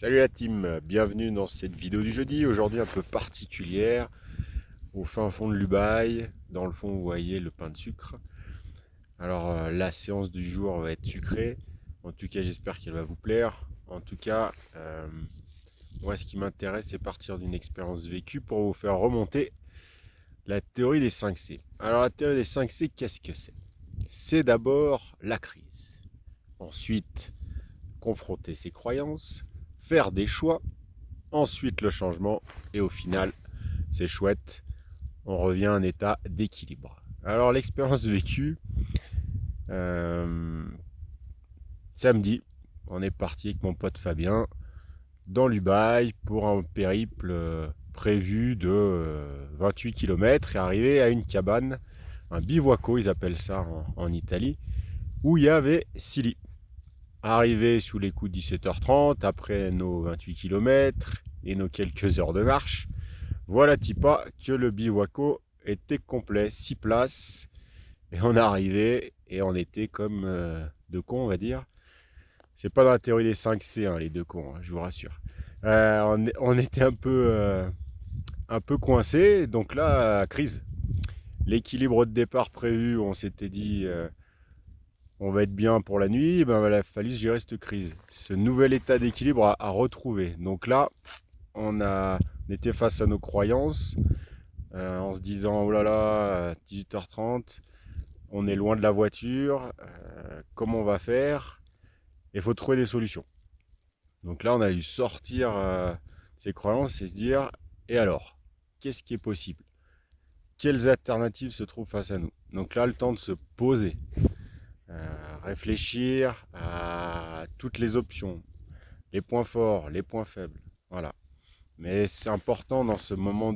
Salut la team, bienvenue dans cette vidéo du jeudi, aujourd'hui un peu particulière, au fin fond de l'Ubaye, dans le fond vous voyez le pain de sucre. Alors la séance du jour va être sucrée, en tout cas j'espère qu'elle va vous plaire. En tout cas, moi ce qui m'intéresse c'est partir d'une expérience vécue pour vous faire remonter la théorie des 5C. Alors la théorie des 5C, qu'est-ce que c'est? C'est d'abord la crise, ensuite confronter ses croyances, faire des choix, ensuite le changement, et au final, c'est chouette, on revient à un état d'équilibre. Alors l'expérience vécue, euh, samedi, on est parti avec mon pote Fabien dans l'Ubaye pour un périple prévu de 28 km et arrivé à une cabane, un bivouaco, ils appellent ça en Italie, où il y avait 6 lits. Arrivé sous les coups de 17h30, après nos 28 km et nos quelques heures de marche, voilà Tipa que le bivouaco était complet, 6 places, et on est arrivé et on était comme deux cons, on va dire. C'est pas dans la théorie des 5C, hein, les deux cons, hein, je vous rassure. On était un peu coincé, donc là, crise. L'équilibre de départ prévu, on s'était dit on va être bien pour la nuit, ben, il a fallu se gérer cette crise. Ce nouvel état d'équilibre à retrouver. Donc là, on était face à nos croyances, en se disant oh là là, 18h30, on est loin de la voiture, comment on va faire? Il faut trouver des solutions. Donc là, on a dû sortir ces croyances et se dire et alors, qu'est-ce qui est possible? Quelles alternatives se trouvent face à nous? Donc là, le temps de se poser, réfléchir à toutes les options, les points forts, les points faibles. Voilà. Mais c'est important dans ce moment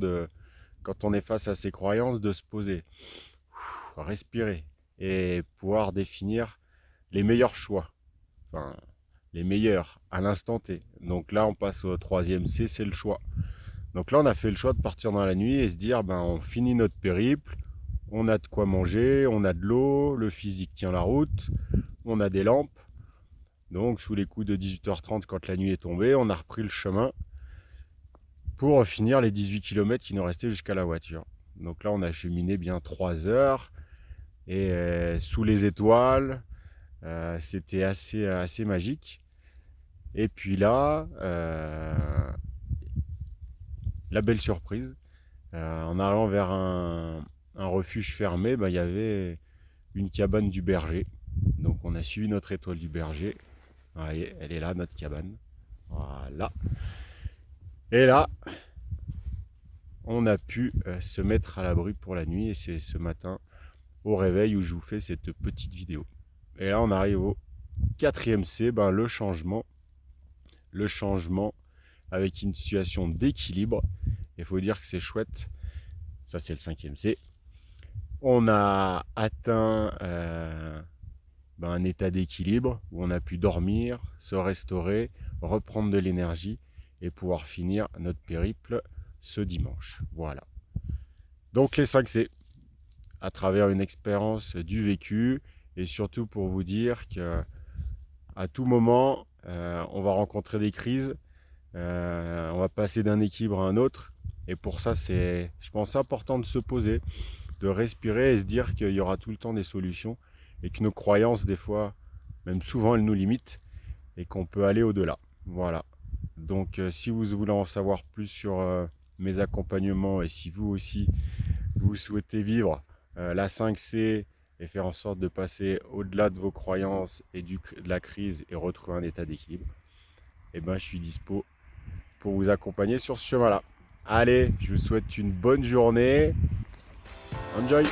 quand on est face à ses croyances, de se poser, respirer et pouvoir définir les meilleurs choix. Enfin, les meilleurs à l'instant T. Donc là, on passe au troisième C, c'est le choix. Donc là, on a fait le choix de partir dans la nuit et se dire, ben, on finit notre périple, on a de quoi manger, on a de l'eau, le physique tient la route, on a des lampes. Donc, sous les coups de 18h30, quand la nuit est tombée, on a repris le chemin pour finir les 18 km qui nous restaient jusqu'à la voiture. Donc là, on a cheminé bien 3 heures et sous les étoiles, c'était assez magique. Et puis là, la belle surprise, en arrivant vers un refuge fermé, il y avait une cabane du berger. Donc on a suivi notre étoile du berger. Vous voyez, elle est là, notre cabane. Voilà. Et là, on a pu se mettre à l'abri pour la nuit. Et c'est ce matin, au réveil, où je vous fais cette petite vidéo. Et là, on arrive au quatrième C, le changement. Le changement avec une situation d'équilibre. Il faut dire que c'est chouette. Ça, c'est le cinquième C. On a atteint un état d'équilibre où on a pu dormir, se restaurer, reprendre de l'énergie et pouvoir finir notre périple ce dimanche. Voilà. Donc les 5 C, à travers une expérience du vécu et surtout pour vous dire que à tout moment, on va rencontrer des crises, on va passer d'un équilibre à un autre. Et pour ça, c'est, je pense, important de se poser, de respirer et se dire qu'il y aura tout le temps des solutions et que nos croyances, des fois, même souvent, elles nous limitent et qu'on peut aller au-delà. Voilà. Donc, si vous voulez en savoir plus sur mes accompagnements et si vous aussi, vous souhaitez vivre la 5C et faire en sorte de passer au-delà de vos croyances et de la crise et retrouver un état d'équilibre, eh ben, je suis dispo pour vous accompagner sur ce chemin-là. Allez, je vous souhaite une bonne journée. Enjoy!